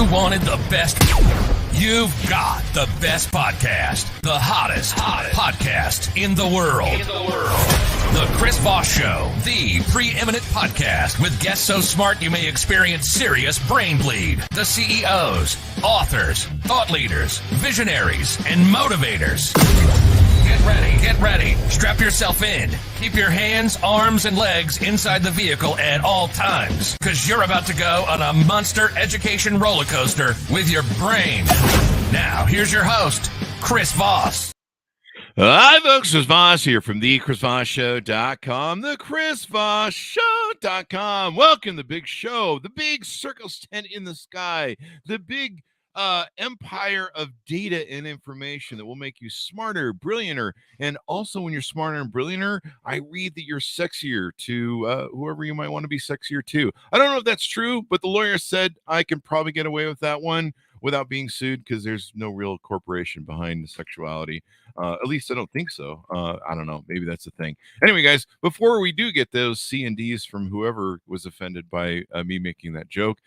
You wanted the best. You've got the best podcast. The hottest podcast in the world. The Chris Voss Show, the preeminent podcast with guests so smart you may experience serious brain bleed. The CEOs, authors, thought leaders, visionaries, and motivators. Get ready. Strap yourself in. Keep your hands, arms, and legs inside the vehicle at all times, because you're about to go on a monster education roller coaster with your brain. Now, here's your host, Chris Voss. Hi, folks. Chris Voss here from the ChrisVossShow.com, the ChrisVossShow.com. Welcome to the big show, the big circus tent in the sky, the big empire of data and information that will make you smarter, brillianter, and also when you're smarter and brillianter, I read that you're sexier to whoever you might want to be sexier to. I don't know if that's true, but the lawyer said I can probably get away with that one without being sued because there's no real corporation behind the sexuality. At least I don't think so. I don't know. Maybe that's a thing. Anyway, guys, before we do get those C&Ds from whoever was offended by me making that joke,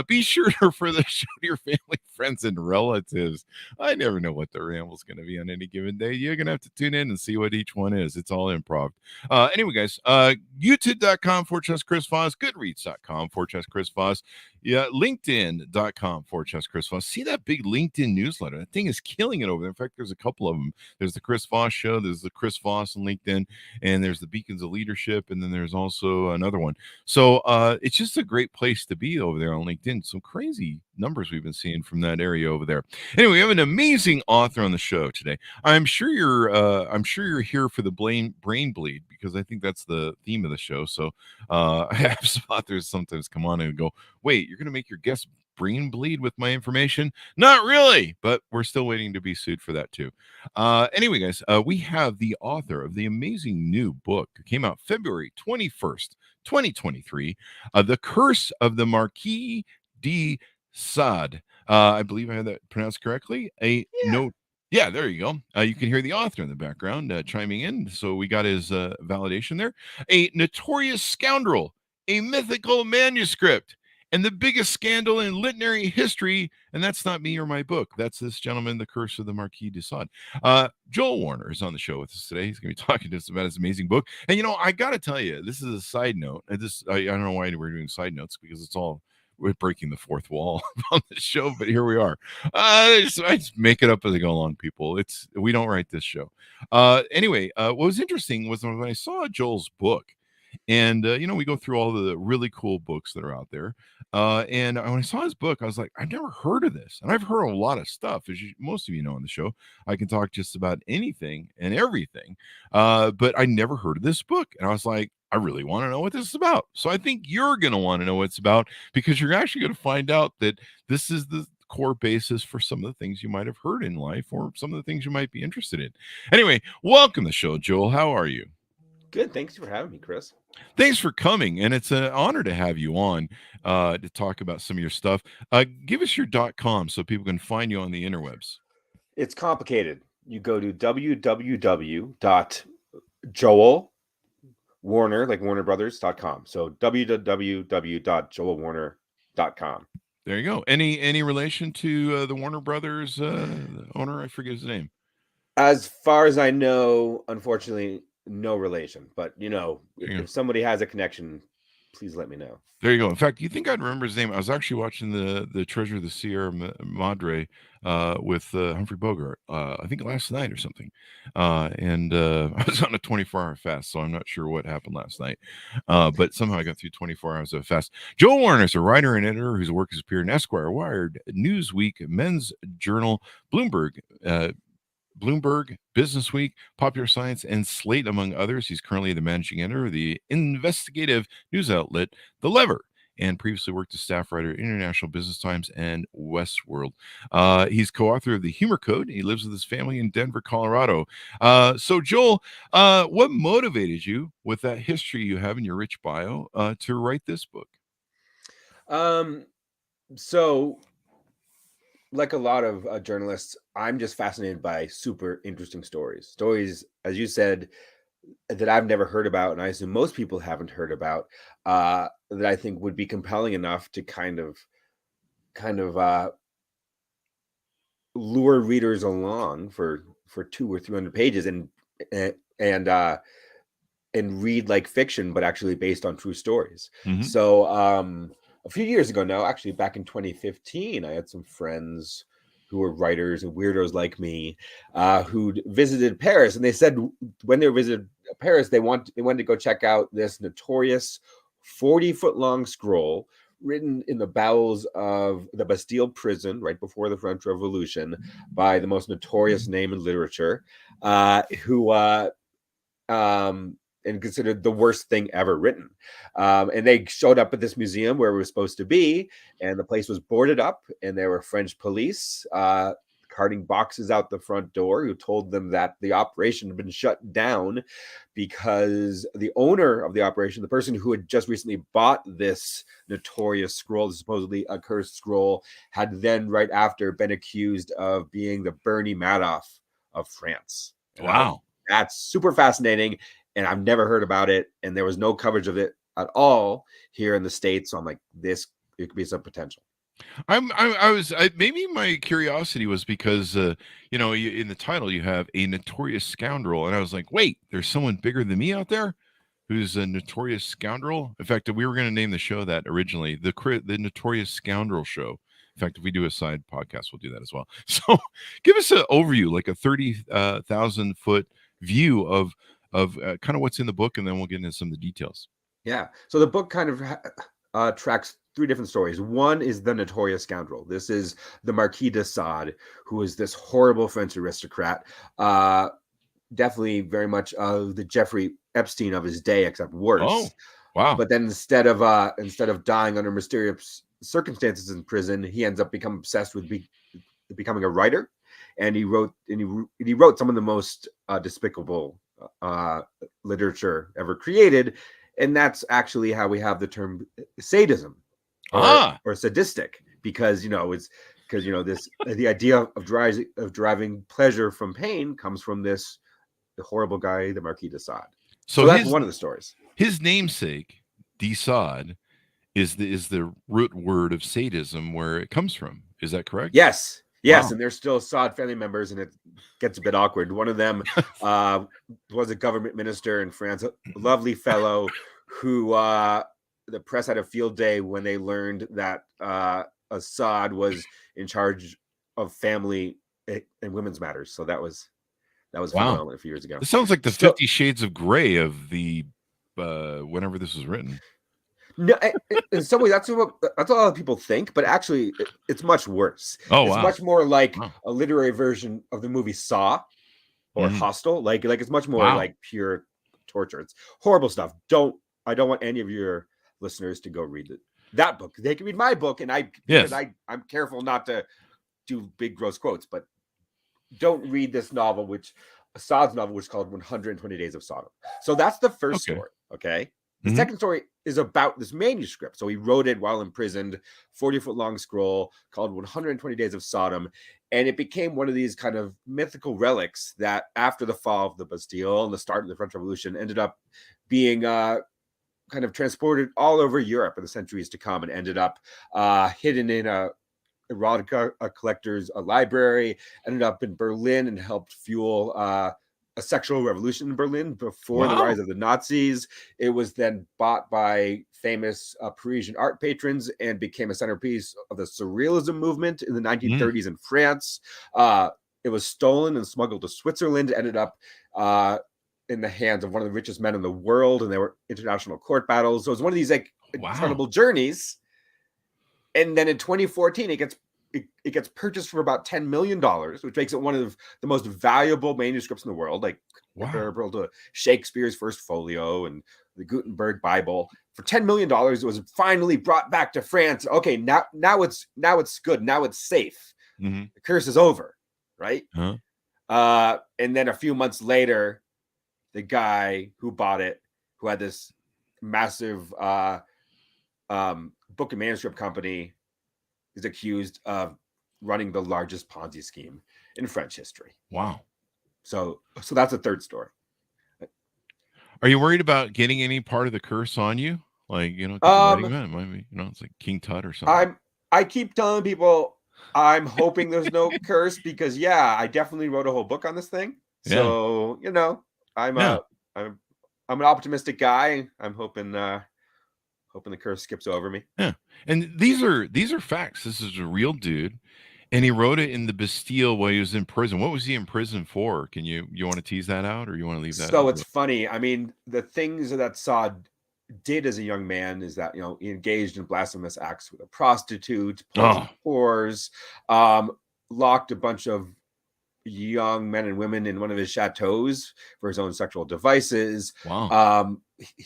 be sure to refer the show to your family, friends, and relatives. I never know what the ramble's going to be on any given day. You're going to have to tune in and see what each one is. It's all improv. Anyway, guys, youtube.com/Chris Voss, goodreads.com/Chris Voss, yeah, linkedin.com/Chris Voss. See that big LinkedIn newsletter? That thing is killing it over there. In fact, there's a couple of them. There's the Chris Voss Show, there's the Chris Voss on LinkedIn, and there's the Beacons of Leadership, and then there's also another one. So it's just a great place to be over there on LinkedIn. Some crazy numbers we've been seeing from that area over there. Anyway, we have an amazing author on the show today. I'm sure you're here for the brain bleed, because I think that's the theme of the show. So I have some authors sometimes come on and go, wait, you're going to make your guests brain bleed with my information? Not really, but we're still waiting to be sued for that too. Anyway, guys, we have the author of the amazing new book. It came out February 21st, 2023, The Curse of the Marquis de Sade. I believe I had that pronounced correctly. Yeah, there you go. You can hear the author in the background chiming in. So we got his validation there. A notorious scoundrel, a mythical manuscript, and the biggest scandal in literary history, and that's not me or my book. That's this gentleman, The Curse of the Marquis de Sade. Joel Warner is on the show with us today. He's going to be talking to us about his amazing book. And, I got to tell you, this is a side note. I don't know why we're doing side notes, because we're breaking the fourth wall on the show, but here we are. I just make it up as I go along, people. We don't write this show. Anyway, what was interesting was when I saw Joel's book, and, we go through all the really cool books that are out there. And when I saw his book, I was like, I've never heard of this. And I've heard a lot of stuff. As most of you know on the show, I can talk just about anything and everything. But I never heard of this book. And I was like, I really want to know what this is about. So I think you're going to want to know what it's about, because you're actually going to find out that this is the core basis for some of the things you might have heard in life, or some of the things you might be interested in. Anyway, welcome to the show, Joel. How are you? Good. Thanks for having me, Chris. Thanks for coming. And it's an honor to have you on to talk about some of your stuff. Give us your .com so people can find you on the interwebs. It's complicated. You go to www.joelwarner, like Warner Brothers.com. So www.joelwarner.com. There you go. Any relation to the Warner Brothers owner? I forget his name. As far as I know, unfortunately, no relation, but if somebody has a connection, please let me know. There you go. In fact, you think I'd remember his name? I was actually watching the Treasure of the Sierra Madre with Humphrey Bogart, I think last night or something. And I was on a 24-hour fast, so I'm not sure what happened last night. But somehow I got through 24 hours of fast. Joel Warner is a writer and editor whose work has appeared in Esquire, Wired, Newsweek, Men's Journal, Bloomberg, Business Week, Popular Science, and Slate, among others. He's currently the managing editor of the investigative news outlet The Lever, and previously worked as staff writer at International Business Times and Westworld. He's co-author of The Humor Code. He lives with his family in Denver, Colorado. So, Joel, what motivated you, with that history you have in your rich bio, to write this book? So, like a lot of journalists, I'm just fascinated by super interesting stories, as you said, that I've never heard about, and I assume most people haven't heard about, that I think would be compelling enough to kind of kind of lure readers along for 200 or 300 pages and read like fiction, but actually based on true stories. Mhm. So a few years ago now, actually back in 2015, I had some friends who were writers and weirdos like me who'd visited Paris, and they said when they visited Paris, they wanted to go check out this notorious 40-foot long scroll written in the bowels of the Bastille prison right before the French Revolution by the most notorious name in literature, who and considered the worst thing ever written. And they showed up at this museum where it was supposed to be, and the place was boarded up, and there were French police carting boxes out the front door who told them that the operation had been shut down because the owner of the operation, the person who had just recently bought this notorious scroll, supposedly a cursed scroll, had then right after been accused of being the Bernie Madoff of France. Wow. That's super fascinating, and I've never heard about it, and there was no coverage of it at all here in the States. So I'm like, it could be some potential. Maybe my curiosity was because in the title you have a notorious scoundrel, and I was like, wait, there's someone bigger than me out there who's a notorious scoundrel. In fact, we were going to name the show that originally, the Notorious Scoundrel Show. In fact, if we do a side podcast, we'll do that as well. So give us an overview, like a 30,000 foot view of kind of what's in the book, and then we'll get into some of the details. Yeah. So the book kind of tracks three different stories. One is the Notorious Scoundrel. This is the Marquis de Sade, who is this horrible French aristocrat, definitely very much the Jeffrey Epstein of his day, except worse. Oh, wow. But then instead of dying under mysterious circumstances in prison, he ends up becoming obsessed with becoming a writer, and he wrote some of the most despicable literature ever created, and that's actually how we have the term sadism or sadistic, because the idea of deriving pleasure from pain comes from the horrible guy, the Marquis de Sade. So that's one of the stories. His namesake, de Sade, is the root word of sadism, where it comes from. Is that correct? Yes. Wow. And there's still Sade family members, and it gets a bit awkward. One of them was a government minister in France, a lovely fellow who the press had a field day when they learned that Sade was in charge of family and women's matters. So that was phenomenal a few years ago. It sounds like the 50 Shades of Grey of the whenever this was written. No, in some ways that's what a lot of people think, but actually it's much worse. It's much more like a literary version of the movie Saw or Hostel. Like it's much more like pure torture. It's horrible stuff. I don't want any of your listeners to go read that book. They can read my book, and because I'm careful not to do big gross quotes, but don't read this novel, Sade's novel, which is called 120 Days of Sodom. So that's the first story. Okay. The second story is about this manuscript. So he wrote it while imprisoned, 40-foot long scroll called 120 Days of Sodom. And it became one of these kind of mythical relics that after the fall of the Bastille and the start of the French Revolution ended up being kind of transported all over Europe in the centuries to come, and ended up hidden in a erotica collector's library, ended up in Berlin and helped fuel a sexual revolution in Berlin before the rise of the Nazis. It was then bought by famous Parisian art patrons and became a centerpiece of the surrealism movement in the 1930s in France. It was stolen and smuggled to Switzerland, ended up in the hands of one of the richest men in the world, and there were international court battles. So it was one of these incredible journeys. And then in 2014, it gets purchased for about $10 million, which makes it one of the most valuable manuscripts in the world, comparable to Shakespeare's First Folio and the Gutenberg Bible. For $10 million, it was finally brought back to France. Okay, now it's good. Now it's safe. The curse is over, right? And then a few months later, the guy who bought it, who had this massive book and manuscript company, is accused of running the largest Ponzi scheme in French history. Wow. So that's the third story. Are you worried about getting any part of the curse on you? It's like King Tut or something. I keep telling people I'm hoping there's no curse because I definitely wrote a whole book on this thing. So, I'm I'm an optimistic guy. I'm hoping the curse skips over me. Yeah. And these are facts. This is a real dude. And he wrote it in the Bastille while he was in prison. What was he in prison for? Can you want to tease that out, or you want to leave that? So it's funny. I mean, the things that Sade did as a young man is that he engaged in blasphemous acts with a prostitute, whores, locked a bunch of young men and women in one of his chateaus for his own sexual devices. Wow.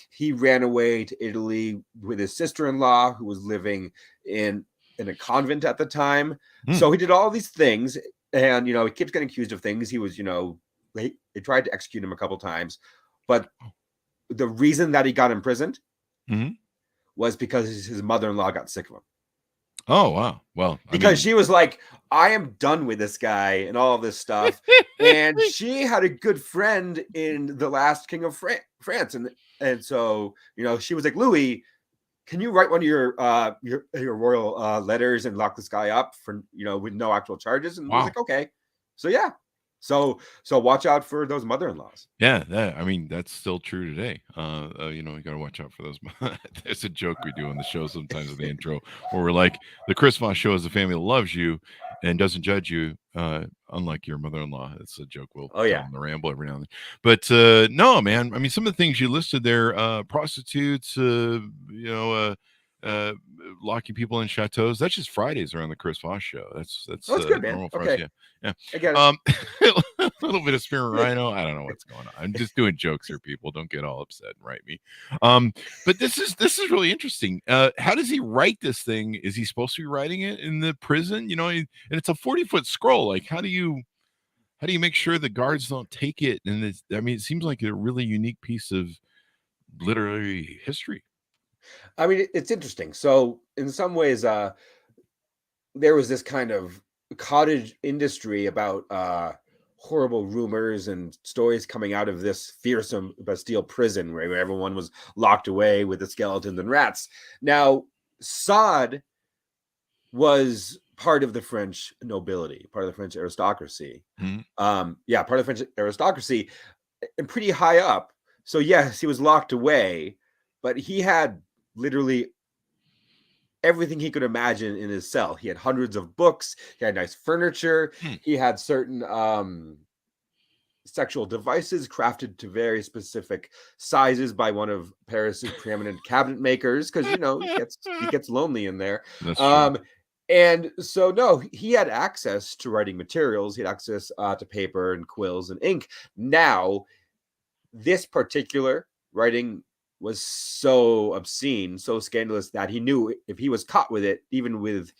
He ran away to Italy with his sister-in-law, who was living in a convent at the time. So he did all these things, and he keeps getting accused of things. He was, they tried to execute him a couple times, but the reason that he got imprisoned was because his mother-in-law got sick of him. Oh, wow. Well, because she was like, I am done with this guy and all of this stuff. And she had a good friend in the last king of France. And so, she was like, Louis, can you write one of your royal letters and lock this guy up for, with no actual charges? And I was like, okay. So, yeah. So watch out for those mother-in-laws. Yeah, that's still true today. You got to watch out for those. There's a joke we do on the show sometimes in the intro where we're like, the Chris Voss Show is a family that loves you and doesn't judge you, unlike your mother-in-law. It's a joke we'll tell on the ramble every now and then. But no, man, I mean, some of the things you listed there, prostitutes, locking people in chateaus. That's just Fridays around the Chris Voss Show. That's good, man. Normal for us. Yeah. I get it. A little bit of Spearmint Rhino. I don't know what's going on. I'm just doing jokes here, people. Don't get all upset and write me. But this is really interesting. How does he write this thing? Is he supposed to be writing it in the prison? And it's a 40-foot scroll. Like, how do you make sure the guards don't take it? And it seems like a really unique piece of literary history. I mean, it's interesting. So in some ways, there was this kind of cottage industry about horrible rumors and stories coming out of this fearsome Bastille prison where everyone was locked away with the skeletons and rats. Now, Sade was part of the French nobility, part of the French aristocracy. Part of the French aristocracy, and pretty high up. So yes, he was locked away, but he had literally everything he could imagine in his cell. He had hundreds of books. He had nice furniture. He had certain sexual devices crafted to very specific sizes by one of Paris's preeminent cabinet makers, because he gets lonely in there. That's true. And so no, he had access to writing materials. He had access to paper and quills and ink. Now, this particular writing was so obscene, so scandalous, that he knew if he was caught with it, even with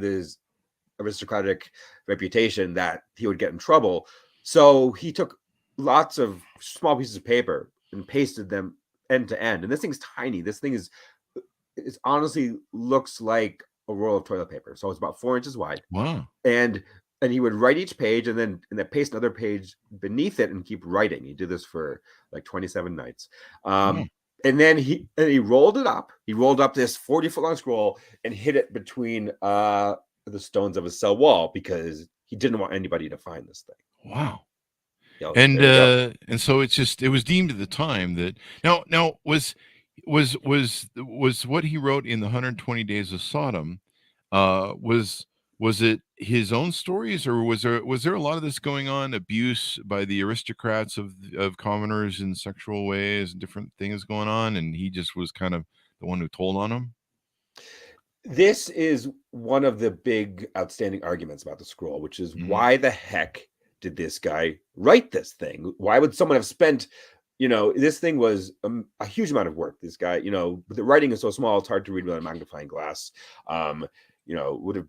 his aristocratic reputation, that he would get in trouble. So he took lots of small pieces of paper and pasted them end to end. And this thing's tiny. This thing it honestly looks like a roll of toilet paper. So it's about 4 inches wide. Wow. And he would write each page and then paste another page beneath it and keep writing. He did this for like 27 nights. And then he rolled it up. He rolled up this 40-foot long scroll and hid it between the stones of his cell wall because he didn't want anybody to find this thing. Wow. And so it was deemed at the time that now was what he wrote in the 120 Days of Sodom, was it his own stories, or was there a lot of this going on, abuse by the aristocrats of commoners in sexual ways and different things going on, and he just was kind of the one who told on them? This is one of the big outstanding arguments about the scroll, which is why the heck did this guy write this thing? Why would someone have spent, this thing was a huge amount of work. This guy, the writing is so small, it's hard to read with a magnifying glass. Would have.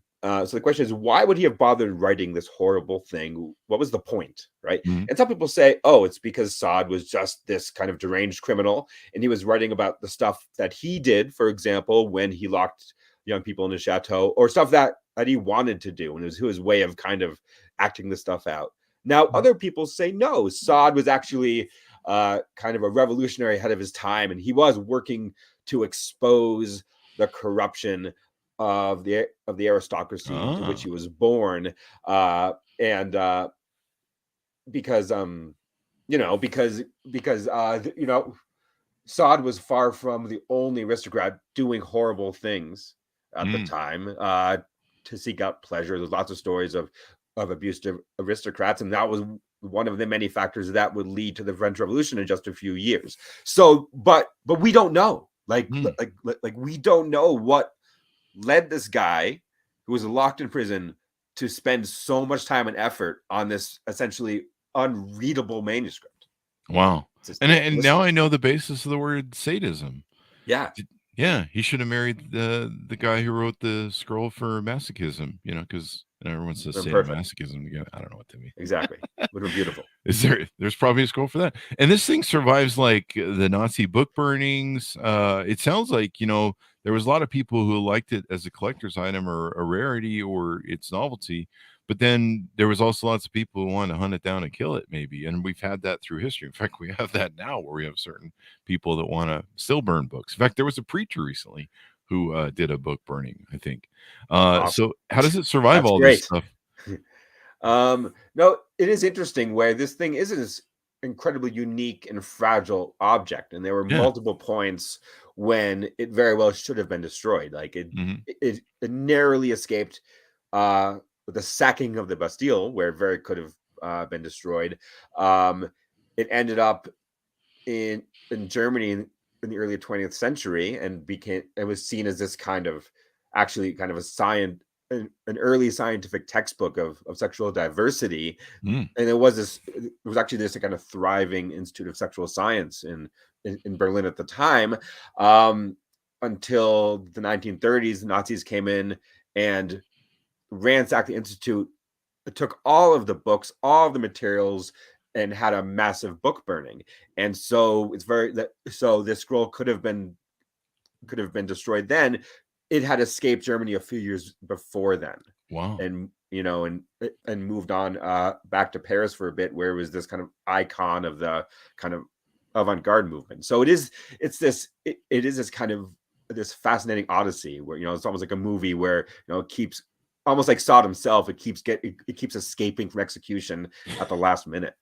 So the question is, why would he have bothered writing this horrible thing? What was the point, right? And some people say, oh, it's because Sade was just this kind of deranged criminal, and he was writing about the stuff that he did, for example, when he locked young people in his chateau, or stuff that he wanted to do, and it was his way of kind of acting this stuff out. Now, other people say, no, Sade was actually kind of a revolutionary ahead of his time, and he was working to expose the corruption of the aristocracy to which he was born, and because Sade was far from the only aristocrat doing horrible things at the time to seek out pleasure. There's lots of stories of abusive aristocrats, and that was one of the many factors that would lead to the French Revolution in just a few years. So, but we don't know. Like we don't know what led this guy who was locked in prison to spend so much time and effort on this essentially unreadable manuscript. Wow. And now I know the basis of the word sadism. Yeah. Yeah, he should have married the guy who wrote the scroll for masochism, because everyone says sadomasochism together. I don't know what to mean. Exactly. Would have been beautiful. There's probably a scroll for that. And this thing survives like the Nazi book burnings. It sounds like, there was a lot of people who liked it as a collector's item or a rarity or its novelty. But then there was also lots of people who wanted to hunt it down and kill it, maybe. And we've had that through history. In fact, we have that now where we have certain people that want to still burn books. In fact, there was a preacher recently who did a book burning, I think. Awesome. So how does it survive all this stuff? No, it is interesting where this thing is this incredibly unique and fragile object. And there were multiple points when it very well should have been destroyed. Like it narrowly escaped the sacking of the Bastille, where it very could have been destroyed. It ended up in Germany in the early 20th century and was seen as this kind of an early scientific textbook of sexual diversity. And it was actually this kind of thriving institute of sexual science in Berlin at the time, until the 1930s. The Nazis came in and ransacked the institute, took all of the books, all of the materials, and had a massive book burning. And so so this scroll could have been destroyed then. It had escaped Germany a few years before then. Wow. And and moved on back to Paris for a bit, where it was this kind of icon of the kind of avant-garde movement. So it is this kind of this fascinating odyssey where it's almost like a movie where it keeps, almost like Sade himself, it keeps escaping from execution at the last minute.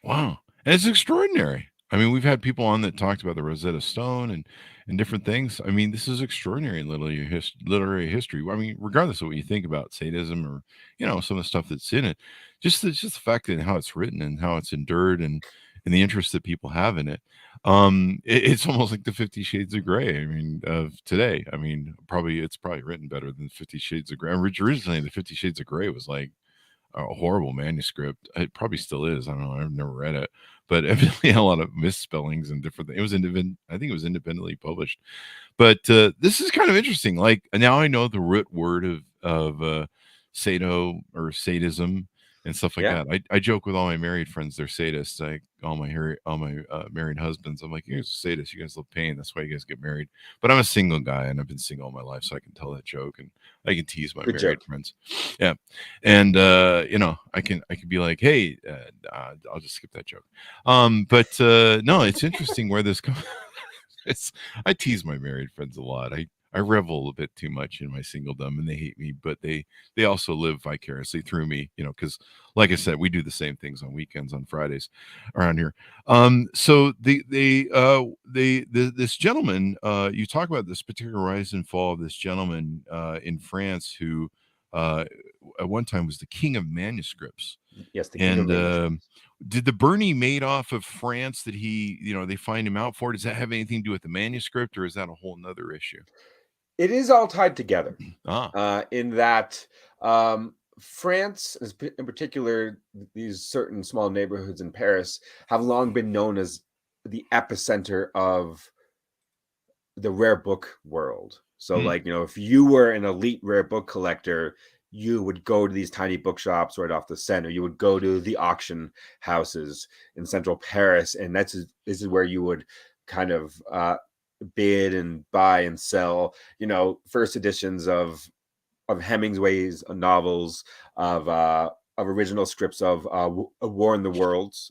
Wow. And it's extraordinary. I mean, we've had people on that talked about the Rosetta Stone and different things. I mean, this is extraordinary in literary history. I mean, regardless of what you think about sadism or, some of the stuff that's in it, just the fact that how it's written and how it's endured and the interest that people have in it. It's almost like the 50 Shades of Grey. I mean, of today. I mean, it's probably written better than 50 Shades of Grey. Originally, the 50 Shades of Grey was like a horrible manuscript. It probably still is. I don't know. I've never read it, but evidently a lot of misspellings and different things. It was I think it was independently published, but this is kind of interesting. Like now I know the root word of sado or sadism and stuff like that. I joke with all my married friends, they're sadists. Like all my married husbands, I'm like, you're a sadist. You guys love pain. That's why you guys get married. But I'm a single guy and I've been single all my life, so I can tell that joke and I can tease my married friends. Yeah, and I can be like, hey, I'll just skip that joke. But no, it's interesting where this comes. I tease my married friends a lot. I revel a bit too much in my singledom and they hate me, but they also live vicariously through me, because like I said, we do the same things on weekends, on Fridays around here. So this gentleman, you talk about this particular rise and fall of this gentleman in France who at one time was the king of manuscripts. Yes. The king of manuscripts. Did the Bernie made off of France that he, they find him out for? Does that have anything to do with the manuscript, or is that a whole nother issue? It is all tied together in that France, in particular, these certain small neighborhoods in Paris have long been known as the epicenter of the rare book world. So if you were an elite rare book collector, you would go to these tiny bookshops right off the center. You would go to the auction houses in central Paris. And this is where you would kind of bid and buy and sell, first editions of Hemingway's novels, of original scripts of War of the Worlds.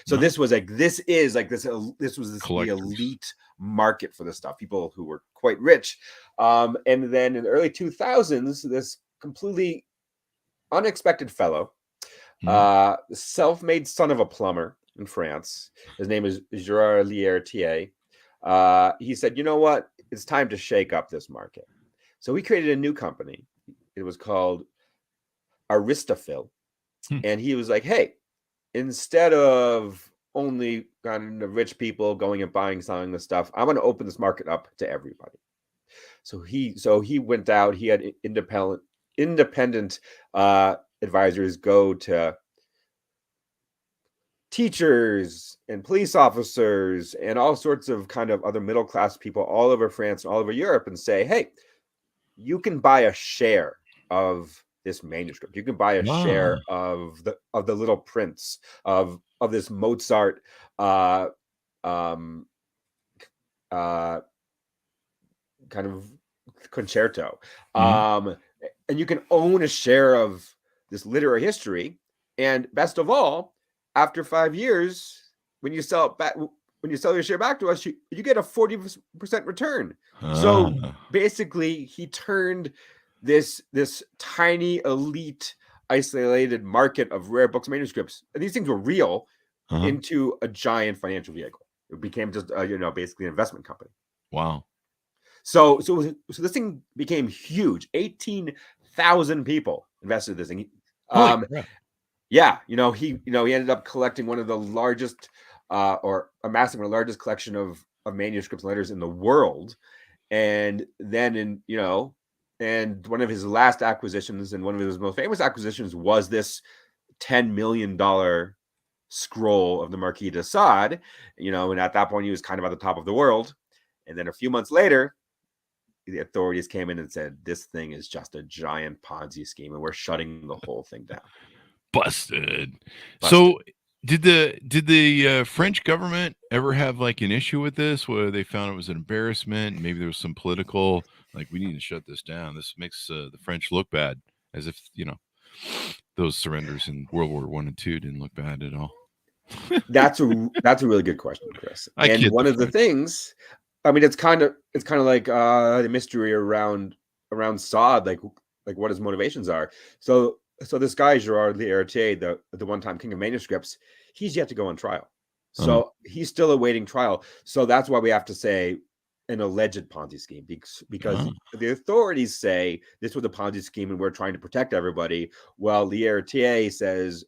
So this was the elite market for this stuff, people who were quite rich. And then in the early 2000s, this completely unexpected fellow, self-made son of a plumber in France, his name is Gerard Liertier. He said, you know what? It's time to shake up this market. So he created a new company. It was called Aristafil. And he was like, hey, instead of only kind of rich people going and buying, selling this stuff, I'm going to open this market up to everybody. So he went out. He had independent advisors go to teachers and police officers and all sorts of kind of other middle class people all over France and all over Europe and say, hey, you can buy a share of this manuscript. You can buy a share of the Little Prince, of this Mozart kind of concerto. And you can own a share of this literary history. And best of all, after 5 years, when you sell it back, when you sell your share back to us, you get a 40% return. So basically, he turned this tiny, elite, isolated market of rare books, manuscripts, and these things were real, into a giant financial vehicle. It became just basically an investment company. Wow. So this thing became huge. 18,000 people invested in this thing. Yeah, he ended up collecting one of the largest, or amassing one of the largest collection of manuscripts and letters in the world. And then and one of his last acquisitions and one of his most famous acquisitions was this $10 million scroll of the Marquis de Sade. And at that point he was kind of at the top of the world. And then a few months later, the authorities came in and said, this thing is just a giant Ponzi scheme and we're shutting the whole thing down. Busted. So did the French government ever have like an issue with this, where they found it was an embarrassment? Maybe there was some political, like, we need to shut this down. This makes the French look bad, as if those surrenders in World War I and II didn't look bad at all. That's a really good question, Chris. And one of the things, I mean, it's kind of like the mystery around Sade, like what his motivations are. So this guy, Gerard Liertier, the one-time king of manuscripts, he's yet to go on trial. So he's still awaiting trial. So that's why we have to say an alleged Ponzi scheme, because the authorities say this was a Ponzi scheme and we're trying to protect everybody. Well, Liertier says,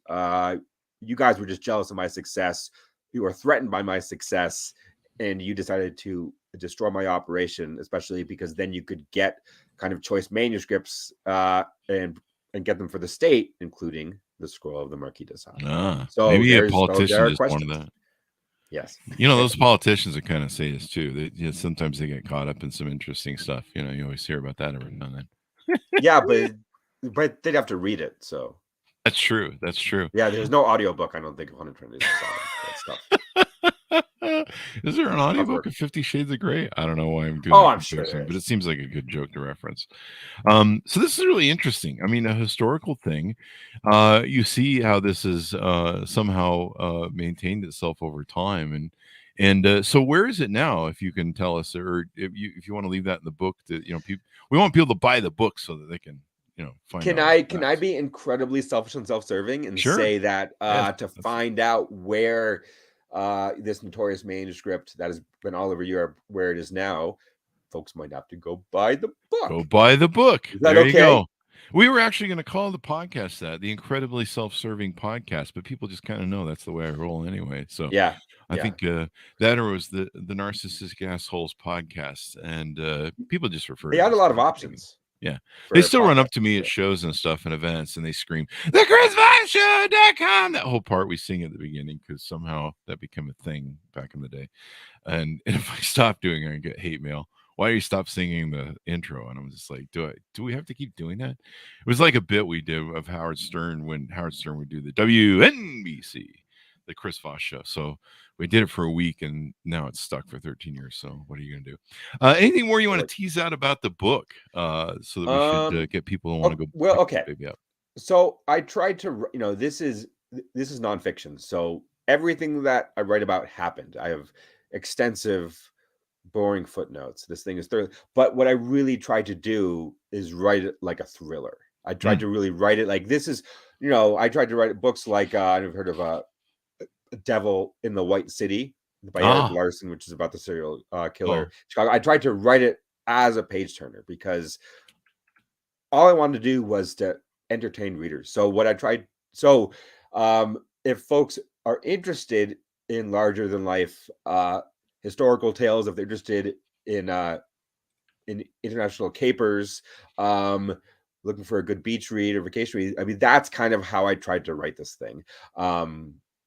you guys were just jealous of my success. You were threatened by my success, and you decided to destroy my operation, especially because then you could get kind of choice manuscripts and get them for the state, including the scroll of the Marquis de Sade. So maybe a politician just wanted that. Yes. Those politicians are kind of sadists too. Sometimes they get caught up in some interesting stuff. You always hear about that every now and then. Yeah, but they'd have to read it. So that's true. That's true. Yeah, there's no audiobook, I don't think, of 100 Trinities that stuff. Is there an audiobook of 50 Shades of Grey? I don't know why I'm doing I'm sure, but it seems like a good joke to reference. So this is really interesting. I mean, a historical thing. You see how this has somehow maintained itself over time, and so where is it now? If you can tell us, or if you want to leave that in the book, that we want people to buy the book so that they can find out. Can I be incredibly selfish and self-serving and Sure. say that find out where this notorious manuscript that has been all over Europe, where it is now, folks might have to go buy the book. Go buy the book. Is that there okay? You go. We were actually going to call the podcast the incredibly self-serving podcast, but people just kind of know that's the way I roll anyway. So yeah, I think that or was the Narcissistic Assholes podcast, and people just refer. They had a lot of options. Yeah, they still run up to me at shows and stuff and events, and they scream, "The Chris Voss Show.com!" That whole part we sing at the beginning, because somehow that became a thing back in the day. And if I stop doing it, I get hate mail. Why do you stop singing the intro? And I'm just like, do we have to keep doing that? It was like a bit we did of Howard Stern when Howard Stern would do the WNBC, the Chris Voss Show. So we did it for a week, and now it's stuck for 13 years. So what are you going to do? Anything more you want to tease out about the book, so that we should get people who want to go? Well, okay. Baby up. So I tried to, this is nonfiction. So everything that I write about happened. I have extensive boring footnotes. This thing is thoroughly. But what I really tried to do is write it like a thriller. I tried to really write it like this is, I tried to write books like I've heard of Devil in the White City by Eric Larson, which is about the serial killer Chicago. I tried to write it as a page turner because all I wanted to do was to entertain readers. So what I tried, if folks are interested in larger than life historical tales, if they're interested in international capers, looking for a good beach read or vacation read, I mean, that's kind of how I tried to write this thing.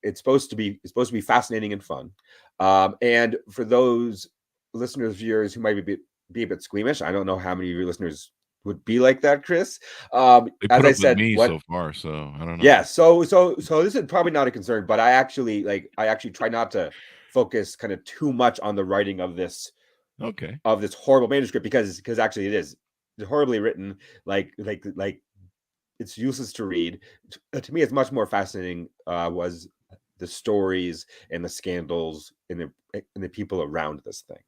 It's supposed to be fascinating and fun. And for those listeners, viewers who might be a bit squeamish, I don't know how many of your listeners would be like that, Chris. They put as I said, me so far, so I don't know. Yeah, so this is probably not a concern, but I actually try not to focus kind of too much on the writing of this horrible manuscript because actually it is horribly written, like it's useless to read. To me, it's much more fascinating was the stories and the scandals and the people around this thing.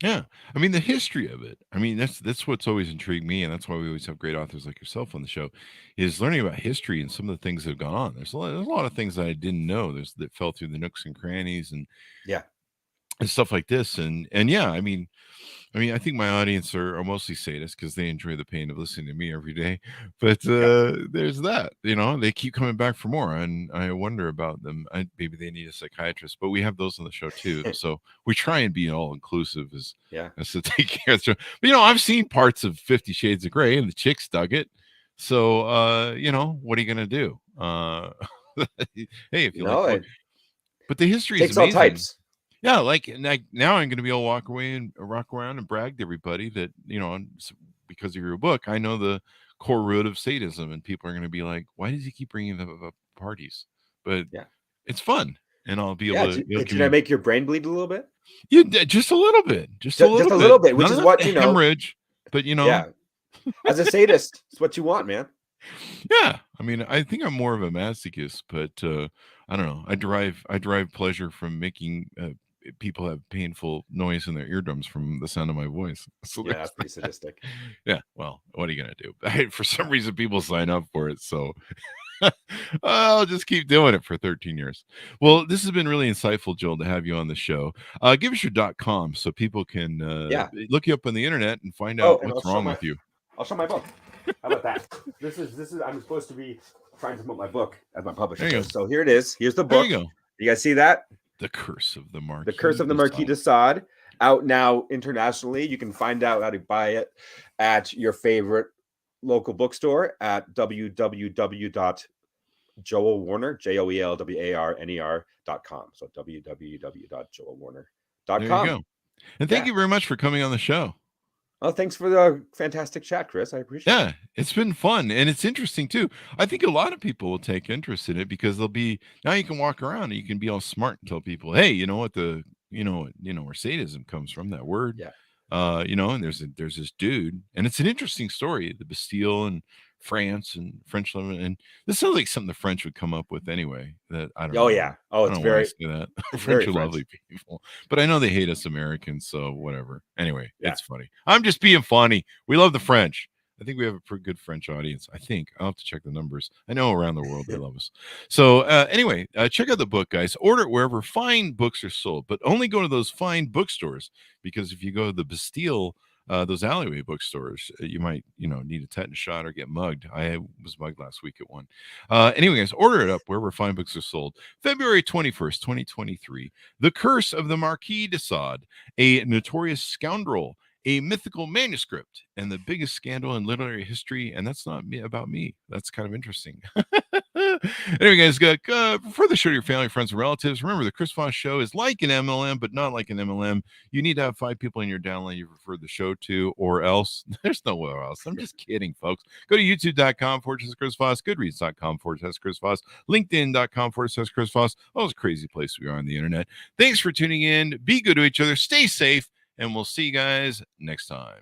Yeah, I mean the history of it. I mean that's what's always intrigued me, and that's why we always have great authors like yourself on the show, is learning about history and some of the things that have gone on. There's a lot of things that I didn't know. That fell through the nooks and crannies, and stuff like this. And yeah, I mean, I think my audience are mostly sadists because they enjoy the pain of listening to me every day. But there's that, they keep coming back for more, and I wonder about them. Maybe they need a psychiatrist, but we have those on the show too. So we try and be all inclusive as to take care of the show. But I've seen parts of 50 Shades of Grey, and the chicks dug it. So what are you gonna do? Hey, if you like, but the history is amazing. All types. Yeah, like now I'm going to be able to rock around and brag to everybody that, because of your book, I know the core root of sadism, and people are going to be like, why does he keep bringing them up parties? But it's fun, and I'll be able to. Did I make your brain bleed a little bit? Yeah, just a little bit. Just a little bit, which is what, hemorrhage, but as a sadist, it's what you want, man. Yeah, I mean, I think I'm more of a masochist, but I don't know. I derive pleasure from making people have painful noise in their eardrums from the sound of my voice. So that's pretty sadistic. Yeah, well, what are you gonna do? For some reason, people sign up for it, so I'll just keep doing it for 13 years. Well, this has been really insightful, Joel, to have you on the show. Give us your .com so people can look you up on the internet and find out what's wrong with you. I'll show my book. How about that? This is I'm supposed to be trying to promote my book as my publisher. So here it is. Here's the book. There you go. You guys see that? The Curse of the Marquis. The Curse of the Marquis de Sade, out now internationally. You can find out how to buy it at your favorite local bookstore at www.joelwarner, JOELWARNER.com. So www.joelwarner.com. There you go. And thank you very much for coming on the show. Oh, thanks for the fantastic chat, Chris. I appreciate it. Yeah, it's been fun, and it's interesting too. I think a lot of people will take interest in it because they'll be, now you can walk around and you can be all smart and tell people, hey, you know what where sadism comes from, that word. Yeah. And there's this dude, and it's an interesting story, the Bastille and France and French living, and this sounds like something the French would come up with anyway. That I don't know. Oh yeah. Oh, it's very that. French are lovely people, but I know they hate us Americans, so whatever. Anyway, it's funny. I'm just being funny. We love the French. I think we have a pretty good French audience. I think I'll have to check the numbers. I know around the world they love us. So anyway, check out the book, guys. Order it wherever fine books are sold, but only go to those fine bookstores, because if you go to the Bastille, those alleyway bookstores, you might, need a tetanus shot or get mugged. I was mugged last week at one. Anyway, guys, order it up wherever fine books are sold. February 21st, 2023. The Curse of the Marquis de Sade, a notorious scoundrel, a mythical manuscript, and the biggest scandal in literary history. And that's not about me. That's kind of interesting. Anyway, guys, further show to your family, friends, and relatives. Remember, the Chris Voss Show is like an MLM, but not like an MLM. You need to have 5 people in your downline you refer the show to, or else. There's nowhere else. I'm just kidding, folks. Go to youtube.com/Chris Voss, goodreads.com/Chris Voss, linkedin.com/Chris Voss. All those crazy places we are on the internet. Thanks for tuning in. Be good to each other. Stay safe. And we'll see you guys next time.